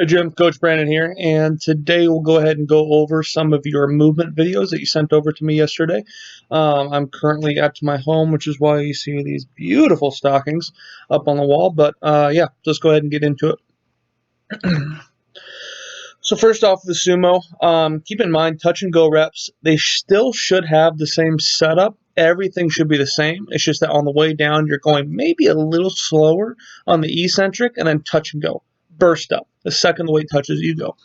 Hey Jim, Coach Brandon here, and today we'll go ahead and go over some of your movement videos that you sent over to me yesterday. I'm currently at my home, which is why you see these beautiful stockings up on the wall, but yeah, let's go ahead and get into it. So first off, the sumo, keep in mind touch and go reps, they still should have the same setup. Everything should be the same. It's just that on the way down, you're going maybe a little slower on the eccentric and then touch and go. Burst up. The second the weight touches, you go.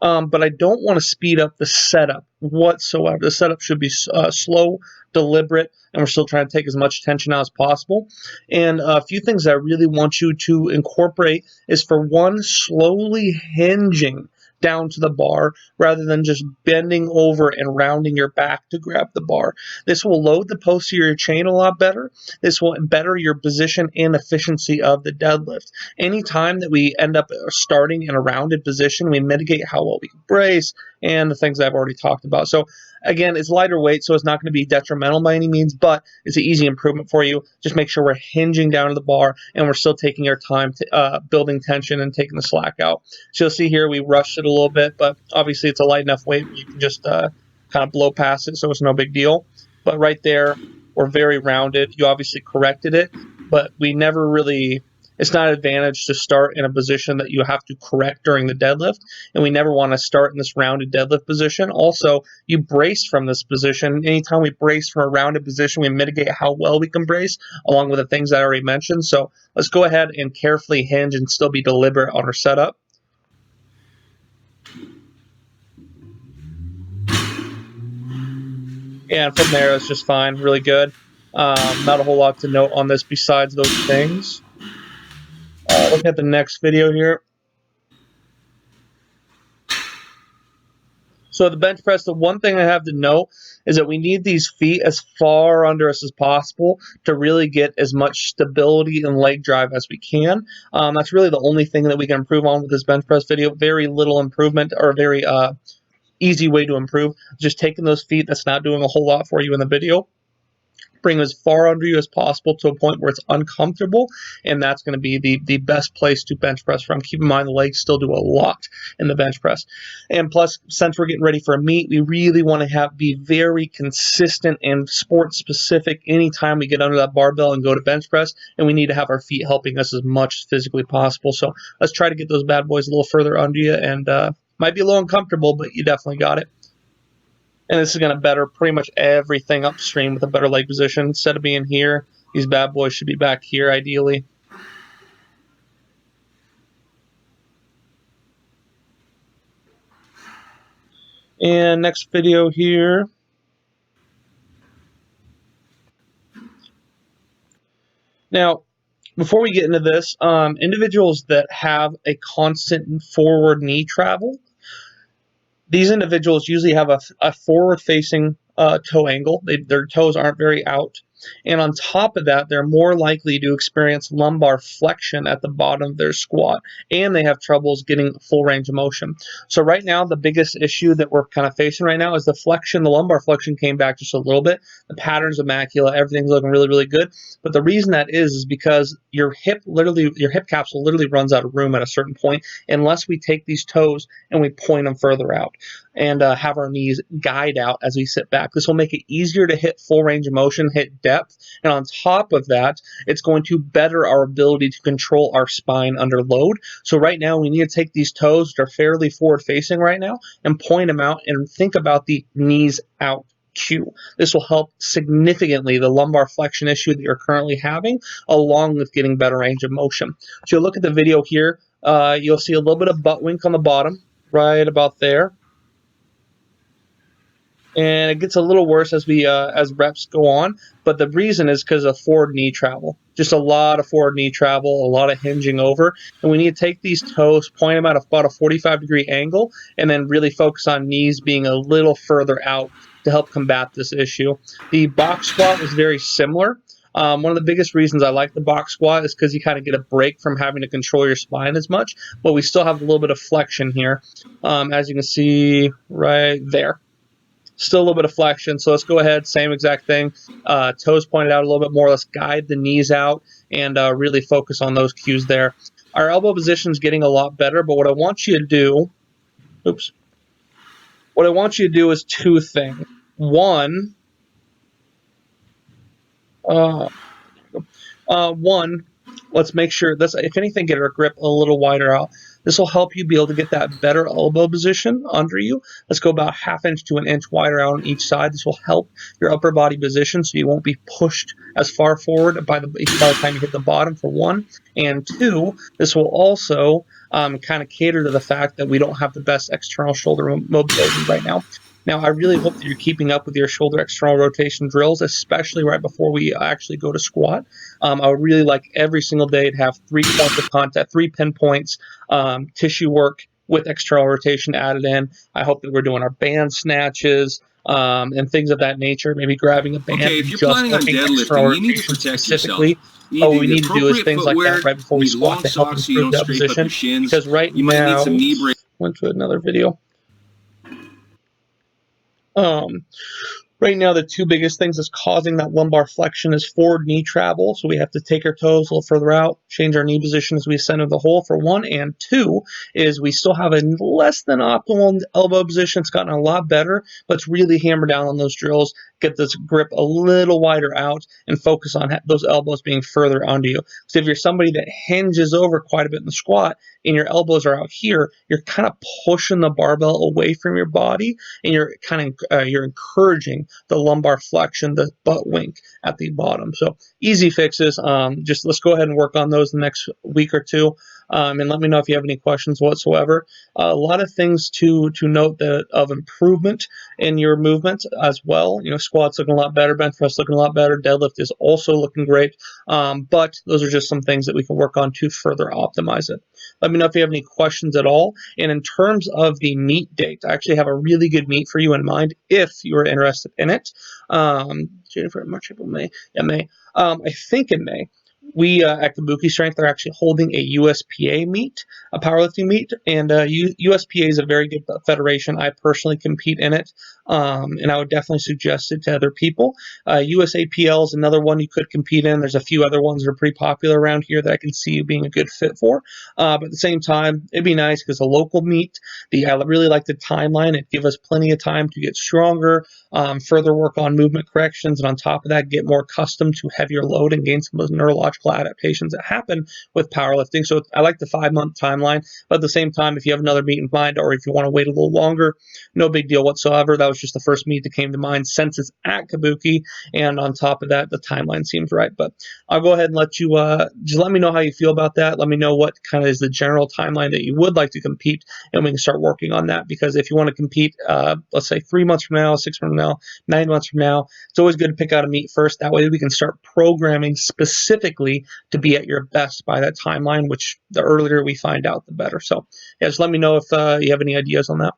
But I don't want to speed up the setup whatsoever. The setup should be slow, deliberate, and we're still trying to take as much tension out as possible. And a few things that I really want you to incorporate is, for one, slowly hinging down to the bar rather than just bending over and rounding your back to grab the bar. This will load the posterior chain a lot better. This will better your position and efficiency of the deadlift. Anytime that we end up starting in a rounded position, we mitigate how well we can brace and the things I've already talked about. So again, it's lighter weight, so it's not going to be detrimental by any means, but it's an easy improvement for you. Just make sure we're hinging down to the bar and we're still taking our time to, building tension and taking the slack out. So you'll see here we rushed it a little bit, but obviously it's a light enough weight where you can just kind of blow past it, so it's no big deal. But right there, we're very rounded. You obviously corrected it, but we never really... It's not an advantage to start in a position that you have to correct during the deadlift, and we never want to start in this rounded deadlift position. Also, you brace from this position. Anytime we brace from a rounded position, we mitigate how well we can brace, along with the things I already mentioned. So let's go ahead and carefully hinge and still be deliberate on our setup. And from there, it's just fine, really good. Not a whole lot to note on this besides those things. Look at the next video here. So the bench press, the one thing I have to note is that we need these feet as far under us as possible to really get as much stability and leg drive as we can. That's really the only thing that we can improve on with this bench press video. Very little improvement, or very easy way to improve. Just taking those feet, that's not doing a whole lot for you in the video. Bring as far under you as possible to a point where it's uncomfortable, and that's going to be the best place to bench press from. Keep in mind the legs still do a lot in the bench press. And plus, since we're getting ready for a meet, we really want to be very consistent and sport specific anytime we get under that barbell and go to bench press, and we need to have our feet helping us as much as physically possible. So let's try to get those bad boys a little further under you, and might be a little uncomfortable, but you definitely got it. And this is going to better pretty much everything upstream with a better leg position. Instead of being here, these bad boys should be back here ideally. And next video here. Now, before we get into this, individuals that have a constant forward knee travel, these individuals usually have a forward-facing toe angle. Their toes aren't very out. And on top of that, they're more likely to experience lumbar flexion at the bottom of their squat, and they have troubles getting full range of motion. So right now, the biggest issue that we're kind of facing right now is the flexion. The lumbar flexion came back just a little bit. The pattern's immaculate. Everything's looking really, really good. But the reason that is because your hip capsule literally runs out of room at a certain point unless we take these toes and we point them further out and have our knees guide out as we sit back. This will make it easier to hit full range of motion, hit depth, and on top of that, it's going to better our ability to control our spine under load. So right now, we need to take these toes that are fairly forward-facing right now and point them out and think about the knees out cue. This will help significantly the lumbar flexion issue that you're currently having, along with getting better range of motion. So you'll look at the video here, you'll see a little bit of butt wink on the bottom, right about there. And it gets a little worse as we as reps go on, but the reason is because of forward knee travel. Just a lot of forward knee travel, a lot of hinging over, and we need to take these toes, point them at about a 45-degree angle, and then really focus on knees being a little further out to help combat this issue. The box squat was very similar. One of the biggest reasons I like the box squat is because you kind of get a break from having to control your spine as much, but we still have a little bit of flexion here, as you can see right there. Still a little bit of flexion, so let's go ahead, same exact thing. Toes pointed out a little bit more. Let's guide the knees out and really focus on those cues there. our elbow position is getting a lot better, but what I want you to do, what I want you to do is two things. One, one, let's make sure this, if anything, get our grip a little wider out. This will help you be able to get that better elbow position under you. Let's go about 1/2 inch to 1 inch wider out on each side. This will help your upper body position so you won't be pushed as far forward by the time you hit the bottom, for one. And two, this will also kind of cater to the fact that we don't have the best external shoulder mobility right now. Now, I really hope that you're keeping up with your shoulder external rotation drills, especially right before we actually go to squat. I would really like every single day to have 3 points of contact, 3 pinpoints, tissue work with external rotation added in. I hope that we're doing our band snatches and things of that nature. Maybe grabbing a band if and you're just planning on working external deadlifting, you need to rotation protect specifically. yourself. You But what need we the need to do is appropriate things like footwear. that right before You we need squat long to help socks so you improve don't that scrape up position. your shins. Because right You now, might need some knee brace. went to another video. Right now, the two biggest things that's causing that lumbar flexion is forward knee travel. So we have to take our toes a little further out, change our knee position as we ascend into the hole, for one. And two is we still have a less than optimal elbow position. It's gotten a lot better. Let's really hammer down on those drills, get this grip a little wider out, and focus on those elbows being further onto you. So if you're somebody that hinges over quite a bit in the squat and your elbows are out here, you're kind of pushing the barbell away from your body, and you're you're encouraging the lumbar flexion, the butt wink at the bottom. So easy fixes. Just let's go ahead and work on those the next week or two. And let me know if you have any questions whatsoever. A lot of things to note that of improvement in your movement as well. Squats looking a lot better, bench press looking a lot better, deadlift is also looking great. But those are just some things that we can work on to further optimize it. Let me know if you have any questions at all. And in terms of the meet date, I actually have a really good meet for you in mind if you are interested in it. Jennifer, March, April, May. Yeah, May. I think in May. We at Kabuki Strength are actually holding a USPA meet, a powerlifting meet, and USPA is a very good federation. I personally compete in it, and I would definitely suggest it to other people. USAPL is another one you could compete in. There's a few other ones that are pretty popular around here that I can see you being a good fit for. But at the same time, it'd be nice because a local meet, I really like the timeline. It gives us plenty of time to get stronger, further work on movement corrections, and on top of that, get more accustomed to heavier load and gain some of those neurological adaptations that happen with powerlifting. So I like the 5-month timeline, but at the same time, if you have another meet in mind, or if you want to wait a little longer, no big deal whatsoever. That was just the first meet that came to mind since it's at Kabuki, and on top of that, the timeline seems right. But I'll go ahead and let you, just let me know how you feel about that. Let me know what kind of is the general timeline that you would like to compete, and we can start working on that. Because if you want to compete, let's say 3 months from now, 6 months from now, 9 months from now, it's always good to pick out a meet first. That way we can start programming specifically to be at your best by that timeline, which the earlier we find out, the better. So yeah, just let me know if you have any ideas on that.